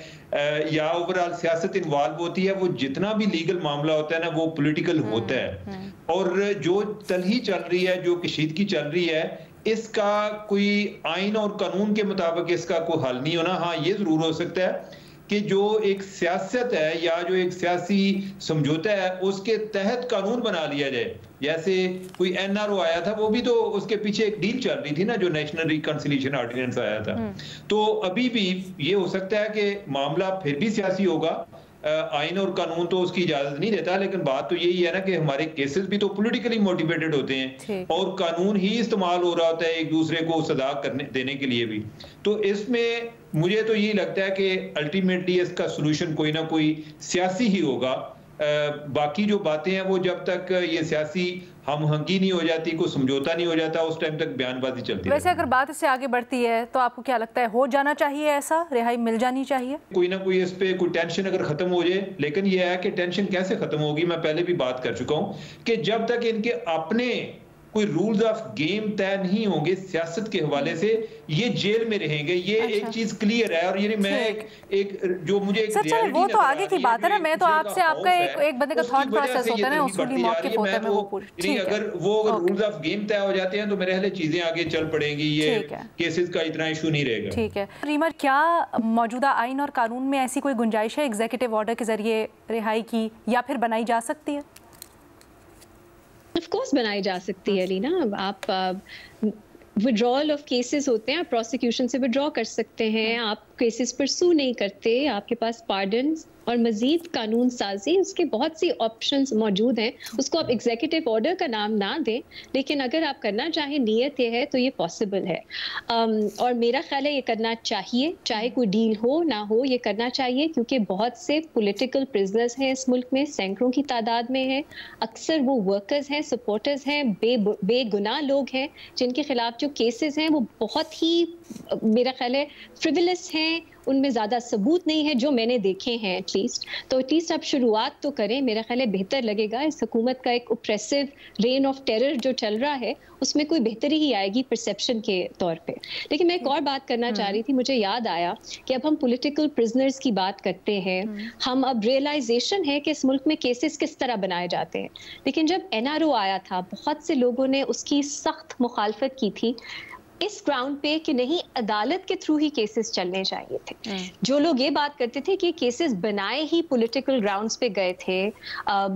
या ओवरऑल सियासत इन्वॉल्व होती है, वो जितना भी लीगल मामला होता है ना वो पॉलिटिकल होता है। और जो तलही चल रही है, जो कशीदगी चल रही है, इसका कोई आइन और कानून के मुताबिक इसका कोई हल नहीं होना। हाँ, ये जरूर हो सकता है कि जो एक सियासत है या जो एक सियासी समझौता है उसके तहत कानून बना लिया जाए। जैसे कोई NRO आया था, वो भी तो उसके पीछे एक डील चल रही थी ना, जो नेशनल रिकंसिलिएशन ऑर्डिनेंस आया था। तो अभी भी ये हो सकता है कि मामला फिर भी सियासी होगा, आइन और कानून तो उसकी इजाजत नहीं देता, लेकिन बात तो यही है ना कि हमारे केसेस भी तो पॉलिटिकली मोटिवेटेड होते हैं और कानून ही इस्तेमाल हो रहा होता है एक दूसरे को सजा करने देने के लिए भी। तो इसमें मुझे तो यही लगता है कि अल्टीमेटली इसका सोल्यूशन कोई ना कोई सियासी ही होगा। बाकी जो बातें हैं वो जब तक ये सियासी हमहंगी नहीं हो जाती, कोई समझौता नहीं हो जाता, उस टाइम तक बयानबाजी चलती है। वैसे अगर बात इससे आगे बढ़ती है तो आपको क्या लगता है, हो जाना चाहिए ऐसा, रिहाई मिल जानी चाहिए? कोई ना कोई इस पे कोई टेंशन अगर खत्म हो जाए, लेकिन ये है कि टेंशन कैसे खत्म होगी, मैं पहले भी बात कर चुका हूँ कि जब तक इनके अपने कोई रूल्स ऑफ गेम तय नहीं होंगे सियासत के हवाले से, ये जेल में रहेंगे। ये एक चीज क्लियर है। और ये मैं एक जो मुझे एक वो तो आगे की बात है ना, मैं तो आपसे आपका एक बंदे का थॉट प्रोसेस होता है ना, उसूली मौके होता है, मैं वो पूछ। अगर वो रूल्स ऑफ गेम तय हो जाते हैं तो मेरे ख्याल चीजें आगे चल पड़ेंगी, ये केसेस का इतना इशू नहीं रहेगा। ठीक है रीमा, क्या मौजूदा आइन और कानून में ऐसी कोई गुंजाइश है एग्जीक्यूटिव ऑर्डर के जरिए रिहाई की, या फिर बनाई जा सकती है? ऑफ कोर्स बनाई जा सकती है लीना। आप विड्रॉल ऑफ केसेस होते हैं, आप प्रोसिक्यूशन से विड्रॉ कर सकते हैं, आप केसेस परसू नहीं करते, आपके पास पार्डन और मजीद कानून साजी, उसके बहुत सी ऑप्शंस मौजूद हैं। उसको आप एग्जीक्यूटिव ऑर्डर का नाम ना दें, लेकिन अगर आप करना चाहें, नीयत ये है तो ये पॉसिबल है। और मेरा ख्याल है ये करना चाहिए, चाहे कोई डील हो ना हो, ये करना चाहिए, क्योंकि बहुत से पॉलिटिकल प्रिजनर्स हैं इस मुल्क में, सैकड़ों की तादाद में हैं। अक्सर वो वर्कर्स हैं, सपोर्टर्स हैं, बेगुनाह लोग हैं जिनके खिलाफ जो केसेस हैं वो बहुत ही मेरा ख्याल है फ्रिवलस हैं, उनमें ज़्यादा सबूत नहीं है जो मैंने देखे हैं एटलीस्ट। तो एटलीस्ट आप शुरुआत तो करें, मेरा ख्याल है बेहतर लगेगा। इस हुकूमत का एक ओप्रेसिव रेन ऑफ टेरर जो चल रहा है उसमें कोई बेहतरी ही आएगी परसेप्शन के तौर पे। लेकिन मैं एक और बात करना चाह रही थी, मुझे याद आया कि अब हम पॉलिटिकल प्रिजनर्स की बात करते हैं, हम अब रियलाइजेशन है कि इस मुल्क में केसेस किस तरह बनाए जाते हैं। लेकिन जब NRO आया था, बहुत से लोगों ने उसकी सख्त मुखालफत की थी। इस ग्राउंड पे कि नहीं अदालत के थ्रू ही केसेस चलने चाहिए थे। जो लोग ये बात करते थे कि केसेस बनाए ही पॉलिटिकल ग्राउंड्स पे गए थे,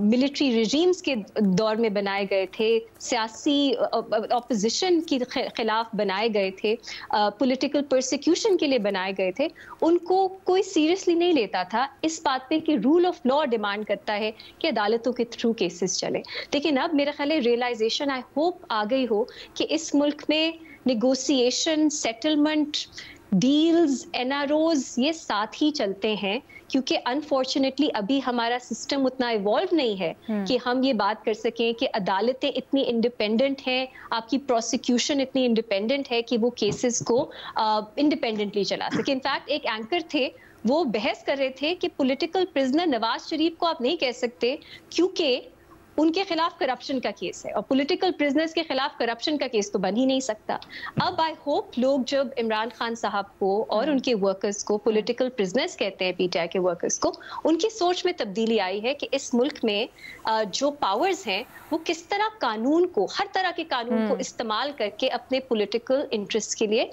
मिलिट्री रिजीम्स के दौर में बनाए गए थे, सियासी ऑपोजिशन के खिलाफ बनाए गए थे, पॉलिटिकल परसिक्यूशन के लिए बनाए गए थे, उनको कोई सीरियसली नहीं लेता था इस बात पे कि रूल ऑफ लॉ डिमांड करता है कि अदालतों के थ्रू केसेस चले। लेकिन अब मेरा ख्याल है रियलाइजेशन आई होप आ गई हो कि इस मुल्क में नेगोशिएशन, सेटलमेंट, डील्स, एनआरओज ये साथ ही चलते हैं, क्योंकि अनफॉर्चुनेटली अभी हमारा सिस्टम उतना इवॉल्व नहीं है कि हम ये बात कर सकें कि अदालतें इतनी इंडिपेंडेंट हैं, आपकी प्रोसिक्यूशन इतनी इंडिपेंडेंट है कि वो केसेस को इंडिपेंडेंटली चला सके। इनफैक्ट एक एंकर थे, वो बहस कर रहे थे कि पॉलिटिकल प्रिजनर नवाज शरीफ को आप नहीं कह सकते क्योंकि उनके खिलाफ करप्शन का केस है, और पॉलिटिकल प्रिजनर्स के खिलाफ करप्शन का केस तो बन ही नहीं सकता। अब आई होप लोग जब इमरान खान साहब को और उनके वर्कर्स को पॉलिटिकल प्रिजनर्स कहते हैं, पीटीआई के वर्कर्स को, उनकी सोच में तब्दीली आई है कि इस मुल्क में जो पावर्स हैं वो किस तरह कानून को, हर तरह के कानून को इस्तेमाल करके अपने पॉलिटिकल इंटरेस्ट के लिए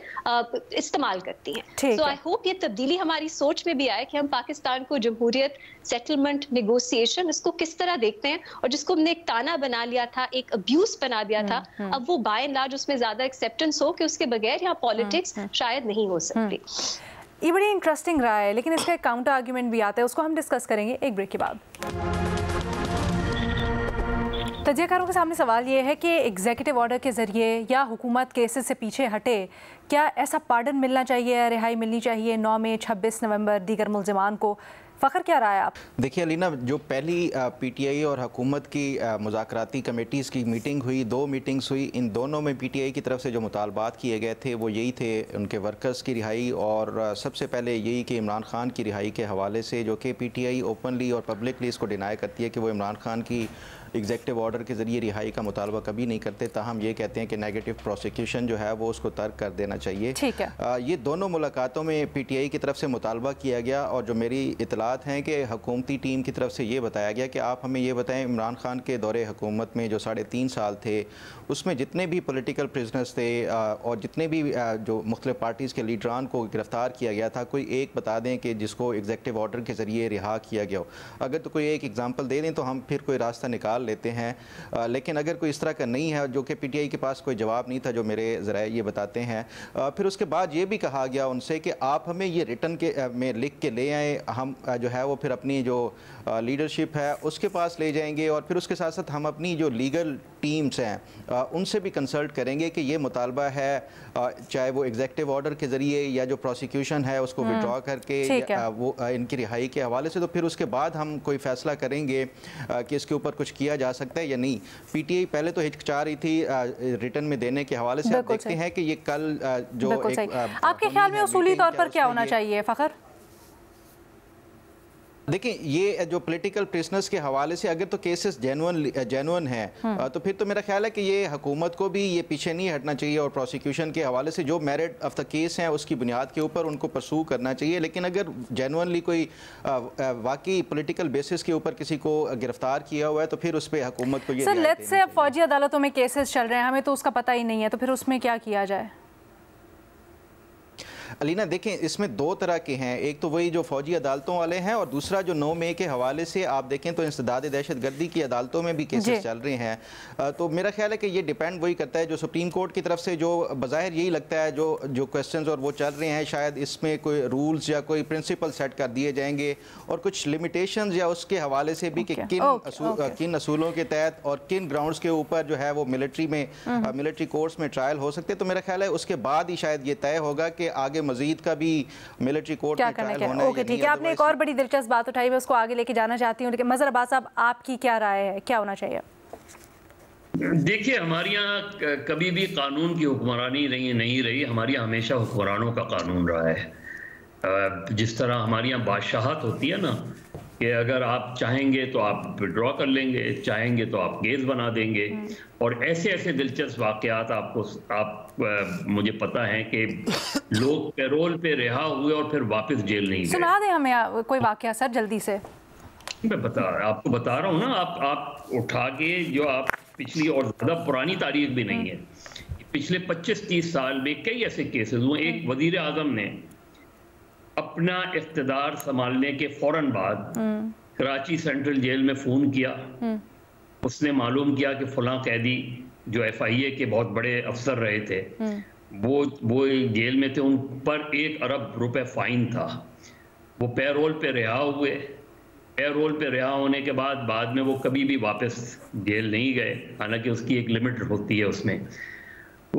इस्तेमाल करती हैं। सो आई होप ये तब्दीली हमारी सोच में भी आए कि हम पाकिस्तान को जमहूरियत, सेटलमेंट, नेगोशिएशन, इसको किस तरह देखते हैं, और जिसको हमने एक ताना बना लिया था, एक अब्यूज बना दिया था, अब वो बाय एंड लार्ज उसमें ज्यादा एक्सेप्टेंस हो कि उसके बगैर यहाँ पॉलिटिक्स शायद नहीं हो सकती। ये बड़ी इंटरेस्टिंग रहा है, लेकिन इसका एक काउंटर आर्ग्यूमेंट भी आता है, उसको हम डिस्कस करेंगे एक ब्रेक के बाद। तजियाकारों के सामने सवाल ये है कि एग्जीक्यूटिव ऑर्डर के ज़रिए या हुकूमत केसेस से पीछे हटे, क्या ऐसा पार्डन मिलना चाहिए, रिहाई मिलनी चाहिए 9 मई, 26 नवंबर दीगर मुल्ज़िमान को? फ़खर, क्या राय है आप? देखिए अलीना, जो पहली पीटीआई और हुकूमत की मुज़ाकराती कमेटीज़ की मीटिंग हुई, 2 मीटिंग्स हुई, इन दोनों में पीटीआई की तरफ से जो मुतालबात किए गए थे वो यही थे, उनके वर्कर्स की रिहाई, और सबसे पहले यही कि इमरान खान की रिहाई के हवाले से, जो कि पीटीआई ओपनली और पब्लिकली इसको डिनाई करती है कि वो इमरान खान की एग्जेक्टिव ऑर्डर के ज़रिए रिहाई का मुतालबा कभी नहीं करते, ताहम ये कहते हैं कि नेगेटिव प्रोसिक्यूशन जो है वो उसको तर्क कर देना चाहिए। ठीक है। ये दोनों मुलाकातों में पीटीआई की तरफ से मुतालबा किया गया, और जो मेरी इतलात हैं कि हुकूमती टीम की तरफ से ये बताया गया कि आप हमें ये बताएं, इमरान खान के दौरे हुकूमत में जो 3.5 साल थे, उसमें जितने भी पॉलिटिकल प्रिजनर्स थे और जितने भी जो मुख्तलिफ पार्टीज़ के लीडरान को गिरफ़्तार किया गया था, कोई एक बता दें कि जिसको एग्जेक्टिव ऑर्डर के ज़रिए रिहा किया गया हो। अगर तो कोई एक एग्जांपल दे दें तो हम फिर कोई रास्ता निकाल लेते हैं, लेकिन अगर कोई इस तरह का नहीं है, जो कि पीटीआई के पास कोई जवाब नहीं था, जो मेरे ज़राए ये बताते हैं। फिर उसके बाद ये भी कहा गया उनसे कि आप हमें ये रिटर्न के में लिख के ले आएँ, हम जो है वो फिर अपनी जो लीडरशिप है उसके पास ले जाएंगे, और फिर उसके साथ साथ हम अपनी जो लीगल टीम्स हैं उनसे भी कंसल्ट करेंगे कि ये मुतालबा है, चाहे वो एग्जेक्टिव ऑर्डर के ज़रिए या जो प्रोसिक्यूशन है उसको विड्रॉ करके वो इनकी रिहाई के हवाले से, तो फिर उसके बाद हम कोई फ़ैसला करेंगे कि इसके ऊपर कुछ किया जा सकता है या नहीं। पीटीआई पहले तो हिचकिचा रही थी रिटर्न में देने के हवाले से। आप देखते हैं कि ये कल जो आपके ख्याल में उसूली तौर पर क्या होना चाहिए फ़खर? देखिए, ये जो पॉलिटिकल प्रिजनर्स के हवाले से अगर तो केसेस जेन्युइन हैं तो फिर तो मेरा ख्याल है कि ये हुकूमत को भी ये पीछे नहीं हटना चाहिए, और प्रोसिक्यूशन के हवाले से जो मेरिट ऑफ द केस हैं उसकी बुनियाद के ऊपर उनको परसू करना चाहिए। लेकिन अगर जेन्युइनली कोई वाकई पॉलिटिकल बेसिस के ऊपर किसी को गिरफ्तार किया हुआ है तो फिर उस पर हुकूमत को ये सर, लेट्स से अब फौजी अदालतों में केसेस चल रहे हैं, हमें तो उसका पता ही नहीं है, तो फिर उसमें क्या किया जाए? अलीना देखें, इसमें 2 तरह के हैं, एक तो वही जो फौजी अदालतों वाले हैं, और दूसरा जो 9 मई के हवाले से आप देखें तो इंसदाद दहशतगर्दी की अदालतों में भी केसेस चल रहे हैं। तो मेरा ख्याल है कि ये डिपेंड वही करता है, जो सुप्रीम कोर्ट की तरफ से जो बज़ाहिर यही लगता है जो क्वेश्चंस और वो चल रहे हैं, शायद इसमें कोई रूल्स या कोई प्रिंसिपल सेट कर दिए जाएंगे, और कुछ लिमिटेशंस या उसके हवाले से भी कि किन असूलों के तहत और किन ग्राउंड्स के ऊपर जो है वो मिलिट्री कोर्ट्स में ट्रायल हो सकते हैं। तो मेरा ख्याल है उसके बाद ही शायद ये तय होगा कि आगे मजीद का भी मिलिट्री कोर्ट में ट्रायल होना है। ओके, ठीक है। आपने एक और बड़ी दिलचस्प बात उठाई, मैं उसको आगे लेके जाना चाहती हूँ, लेकिन मज़हर अब्बास साहब, आपकी क्या राय है, क्या होना चाहिए? देखिए, हमारे यहाँ कभी भी कानून की हुक्मरानी नहीं रही, हमारे यहाँ हमेशा हुक्मरानों का कानून रहा है। जिस तरह हमारे यहाँ बादशाहत होती है ना, कि अगर आप चाहेंगे तो आप विड्रॉ कर लेंगे, चाहेंगे तो आप केस बना देंगे, और ऐसे दिलचस्प वाक़यात मुझे पता है कि लोग पैरोल पे रिहा हुए और फिर वापस जेल नहीं गए। सुना दें हमें कोई वाक़या सर, जल्दी से। मैं आपको बता रहा हूँ ना, आप उठा के, जो आप पिछली और ज़्यादा पुरानी तारीख भी नहीं है, पिछले 25-30 साल में कई ऐसे केसेस हुए। एक वजीर आजम ने अपना इख्तिदार संभालने के फौरन बाद कराची सेंट्रल जेल में फ़ोन किया। उसने मालूम किया कि फलां कैदी जो FIA के बहुत बड़े अफसर रहे थे वो जेल में थे, उन पर 1 अरब रुपए फ़ाइन था। वो पैरोल पे रिहा हुए। पैरोल पे रिहा होने के बाद में वो कभी भी वापस जेल नहीं गए, हालांकि उसकी एक लिमिट होती है उसमें।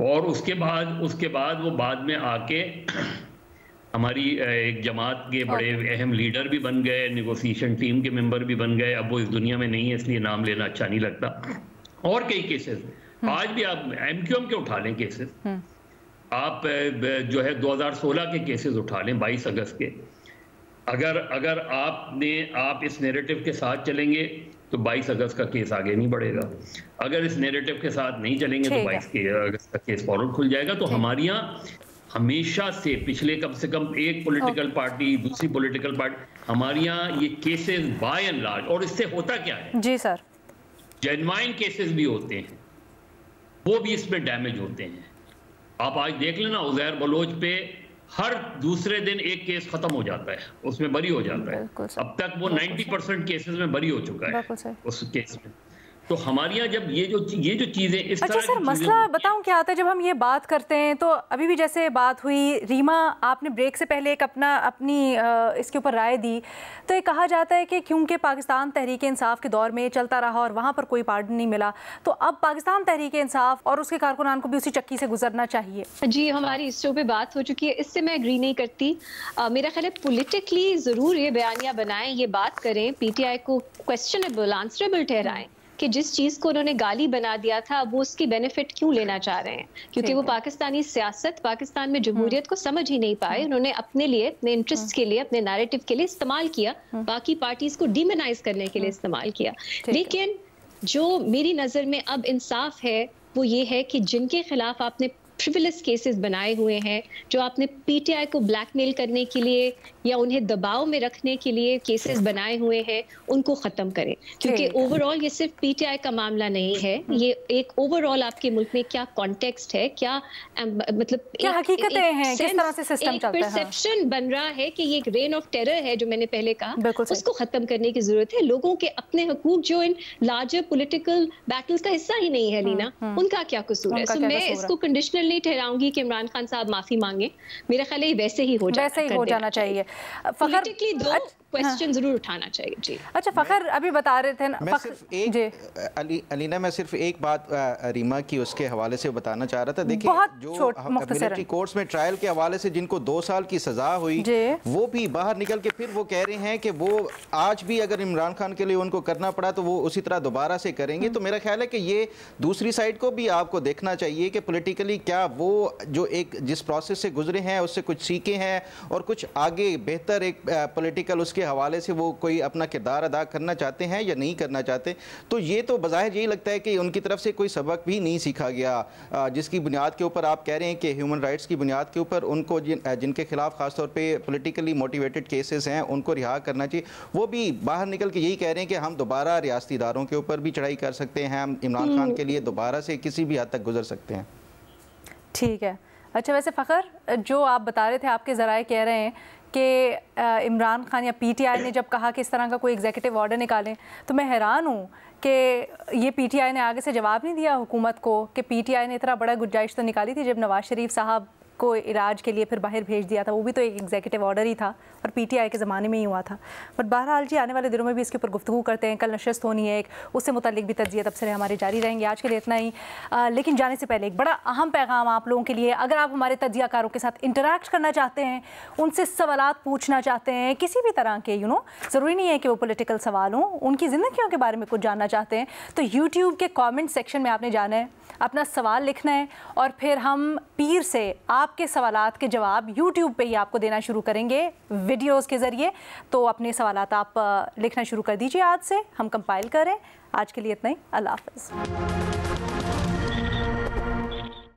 और उसके बाद वो बाद में आके हमारी एक जमात के बड़े अहम लीडर भी बन गए, नेगोशिएशन टीम के मेंबर भी बन गए। अब वो इस दुनिया में नहीं है, इसलिए नाम लेना अच्छा नहीं लगता। और कई केसेस आज भी आप MQM के उठा लें केसेस, आप जो है 2016 के केसेस उठा लें, 22 अगस्त के। अगर आप इस नैरेटिव के साथ चलेंगे तो 22 अगस्त का केस आगे नहीं बढ़ेगा। अगर इस नैरेटिव के साथ नहीं चलेंगे तो 22 अगस्त का केस फौरन खुल जाएगा। तो हमारे यहाँ हमेशा से पिछले कम से कम एक पॉलिटिकल पार्टी दूसरी पॉलिटिकल पार्टी, हमारे यहाँ ये केसेस बाय एंड लार्ज, और इससे होता क्या है जी सर, जेन्युइन केसेस भी होते हैं, वो भी इसमें डैमेज होते हैं। आप आज देख लेना, उज़ैर बलोच पे हर दूसरे दिन एक केस खत्म हो जाता है, उसमें बरी हो जाता है। अब तक वो 90% केसेस में बरी हो चुका है उस केस में। तो हमारे यहाँ जब ये जो चीजें इस अच्छा तरह सर, मसला बताऊं क्या आता है जब हम ये बात करते हैं, तो अभी भी जैसे बात हुई, रीमा आपने ब्रेक से पहले एक अपनी इसके ऊपर राय दी, तो ये कहा जाता है कि क्योंकि पाकिस्तान तहरीक इंसाफ के दौर में चलता रहा और वहाँ पर कोई पार्डन नहीं मिला, तो अब पाकिस्तान तहरीक इंसाफ और उसके कारकुनान को भी उसी चक्की से गुजरना चाहिए। जी, हमारी इस शो पे बात हो चुकी है, इससे मैं एग्री नहीं करती। मेरा ख्याल है पॉलिटिकली ज़रूर ये बयानियाँ बनाएं, ये बात करें, PTI को क्वेश्चनेबल आंसरेबल ठहराएं कि जिस चीज़ को उन्होंने गाली बना दिया था वो उसकी बेनिफिट क्यों लेना चाह रहे हैं, क्योंकि वो पाकिस्तानी सियासत, पाकिस्तान में जमहूरियत को समझ ही नहीं पाए। उन्होंने अपने लिए, अपने इंटरेस्ट के लिए, अपने नैरेटिव के लिए इस्तेमाल किया, बाकी पार्टीज को डिमोनाइज करने के लिए इस्तेमाल किया। लेकिन जो मेरी नज़र में अब इंसाफ है वो ये है कि जिनके खिलाफ आपने फ्रिवलस केसेस बनाए हुए हैं, जो आपने PTI को ब्लैकमेल करने के लिए या उन्हें दबाव में रखने के लिए केसेस बनाए हुए हैं, उनको ख़त्म करें। क्योंकि ओवरऑल ये सिर्फ PTI का मामला नहीं है, ये एक ओवरऑल आपके मुल्क में क्या कॉन्टेक्स्ट है, क्या मतलब क्या हकीकतें हैं, किस तरह से सिस्टम चलता है, परसेप्शन बन रहा है कि ये एक रेन ऑफ टेरर है जो मैंने पहले कहा, उसको ख़त्म करने की ज़रूरत है। लोगों के अपने हकूक जो इन लार्जर पोलिटिकल बैटल्स का हिस्सा ही नहीं है लीना, उनका क्या कसूर है? मैं इसको कंडीशनल नहीं ठहराऊंगी कि इमरान खान साहब माफी मांगे, मेरा ख्याल है वैसे ही हो जाना चाहिए। पॉलिटिकली दो क्वेश्चन जरूर उठाना चाहिए। जी अच्छा फ़खर अभी बता रहे थे ना, मैं सिर्फ एक अलीना, मैं सिर्फ एक बात रीमा की उसके हवाले से बताना चाह रहा था। देखिए जो मिलिट्री कोर्ट्स में ट्रायल के हवाले से जिनको 2 साल की सजा हुई, वो भी बाहर निकल के फिर वो कह रहे हैं कि वो आज भी अगर इमरान खान के लिए उनको करना पड़ा तो वो उसी तरह दोबारा से करेंगे। तो मेरा ख्याल है कि ये दूसरी साइड को भी आपको देखना चाहिए कि पॉलिटिकली क्या वो जो एक जिस प्रोसेस से गुजरे हैं उससे कुछ सीखे हैं और कुछ आगे बेहतर एक पॉलिटिकल उसके हवाले से वो कोई अपना किरदार अदा करना चाहते हैं या नहीं करना चाहते। तो ये तो बज़ाहिर यही लगता है कि उनकी तरफ से कोई सबक भी नहीं सीखा गया, जिसकी बुनियाद के ऊपर आप कह रहे हैं कि ह्यूमन राइट्स की बुनियाद के ऊपर उनको जिनके खिलाफ खासतौर पे पॉलिटिकली मोटिवेटेड केसेस हैं उनको रिहा करना चाहिए। वो भी बाहर निकल के यही कह रहे हैं कि हम दोबारा रियासती इदारों के ऊपर भी चढ़ाई कर सकते हैं, हम इमरान खान के लिए दोबारा से किसी भी हद तक गुजर सकते हैं। ठीक है। अच्छा, वैसे फ़खर जो आप बता रहे थे, आपके ज़राए कह रहे हैं कि इमरान खान या PTI ने जब कहा कि इस तरह का कोई एग्जीक्यूटिव ऑर्डर निकालें, तो मैं हैरान हूँ कि ये PTI ने आगे से जवाब नहीं दिया हुकूमत को कि PTI ने इतना बड़ा गुंजाइश तो निकाली थी जब नवाज शरीफ साहब को इलाज के लिए फिर बाहर भेज दिया था, वो भी तो एक एग्जीक्यूटिव ऑर्डर ही था और PTI के ज़माने में ही हुआ था। बट बहरहाल जी, आने वाले दिनों में भी इसके ऊपर गुफ्तगू करते हैं। कल नशस्त होनी है एक, उससे मुतालिक भी तज्ज़िया तबसरे हमारे जारी रहेंगे। आज के लिए इतना ही, लेकिन जाने से पहले एक बड़ा अहम पैगाम आप लोगों के लिए। अगर आप हमारे तज्ज़ियाकारों के साथ इंटरेक्ट करना चाहते हैं, उनसे सवालात पूछना चाहते हैं किसी भी तरह के, ज़रूरी नहीं है कि वो पॉलिटिकल सवाल हों, उनकी ज़िंदगियों के बारे में कुछ जानना चाहते हैं, तो यूट्यूब के कॉमेंट सेक्शन में आपने जाना है, अपना सवाल लिखना है और फिर हम पीर से आपके सवालात के जवाब यूट्यूब पे ही आपको देना शुरू करेंगे वीडियोस के ज़रिए। तो अपने सवालात आप लिखना शुरू कर दीजिए, आज से हम कंपाइल करें। आज के लिए इतना ही, अल्लाह हाफ़िज़।